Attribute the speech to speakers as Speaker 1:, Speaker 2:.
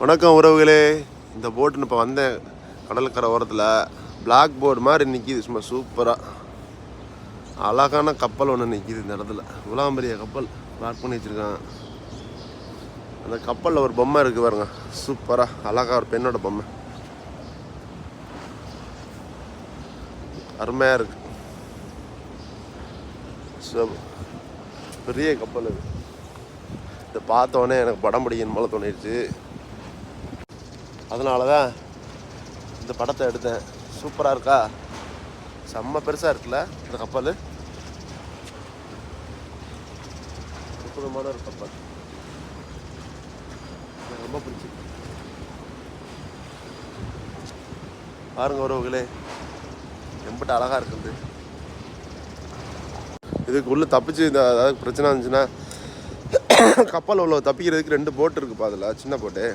Speaker 1: வணக்கம் உறவுகளே. இந்த போட்டுன்னு இப்போ வந்தேன். கடற்கரை ஓரத்தில் பிளாக் போர்டு மாதிரி நிற்கிது. சும்மா சூப்பராக அழகான கப்பல் ஒன்று நிற்கிது இந்த இடத்துல. இவ்வளோ பெரிய கப்பல் பார்க் பண்ணி வச்சுருக்கான். அந்த கப்பலில் ஒரு பொம்மை இருக்குது பாருங்க, சூப்பராக அழகாக ஒரு பெண்ணோட பொம்மை, அருமையாக இருக்குது. பெரிய கப்பல் இது. இதை பார்த்தோன்னே எனக்கு படம் பிடிக்கணும் போல தோணிடுச்சு. அதனால தான் இந்த படத்தை எடுத்தேன். சூப்பராக இருக்கா? செம்ம பெருசாக இருக்குல்ல இந்த கப்பல். அற்புதமான ஒரு கப்பல், எனக்கு ரொம்ப பிடிச்சி. பாருங்க உறவுகளே, எம்பிட்ட அழகாக இருக்குது. இதுக்கு உள்ளே தப்பிச்சு இந்த அதாவது பிரச்சனை இருந்துச்சுன்னா கப்பல் உள்ள தப்பிக்கிறதுக்கு 2 போட்டு இருக்குப்பா. அதில் சின்ன போட்டு